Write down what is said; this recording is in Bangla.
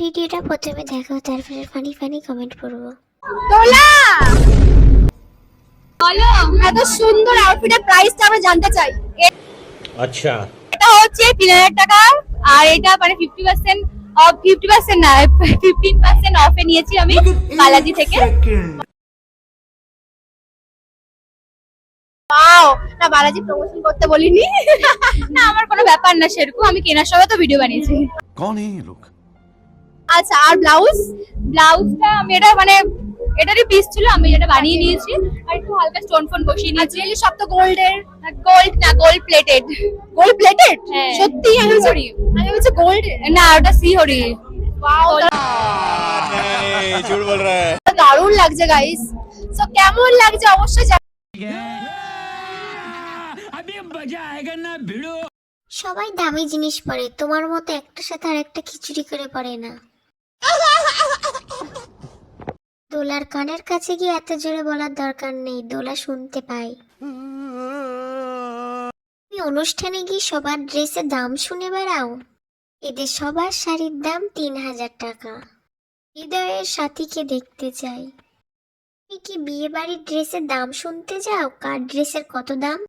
ভিডিওটা প্রথমে দেখো, তারপরে ফানি ফানি কমেন্ট করবো। দোলা বলো, এত সুন্দর আউটফিটের প্রাইসটা আমরা জানতে চাই। আচ্ছা, এটা হচ্ছে 3000 টাকা, আর এটা মানে 50% অফ, 50% না 15% অফে নিয়েছি আমি বালাজি থেকে। ওয়াও, না বালাজি প্রমোশন করতে বলিনি। না আমার কোনো ব্যাপার না, সেরকম আমি কেনার সময় তো ভিডিও বানিয়েছি। कौन है ये लोग? আচ্ছা, আর ব্লাউজটা আমি এটা মানে এটারই পিস ছিল, আমি এটা বানিয়ে নিয়েছি আর একটু হালকা স্টোন ফোন বসিয়ে নিয়েছি। সব তো গোল্ডের। গোল্ড না, গোল্ড প্লেটেড। Gold plated? সত্যি? আমি বলছি গোল্ড। না ওটা সিহরি। ওয়াও, झूठ बोल रहा है। দারুণ লাগছে গাইস। সো কেমন লাগছে অবশ্যই সবাই দামি জিনিস পরে, তোমার মতো একটার সাথে আর একটা খিচুড়ি করে পরে না। দোলার কানের কাছে গিয়ে এত জোরে বলার দরকার নেই, দোলা শুনতে পাই। তুমি অনুষ্ঠানে গিয়ে সবার ড্রেসের দাম শুনে বেড়াও। এদের সবার শাড়ির দাম 3000 টাকা। হৃদয়ের সাথীকে দেখতে চাই। তুমি কি বিয়ে বাড়ির ড্রেসের দাম শুনতে যাও, কার ড্রেসের কত দাম?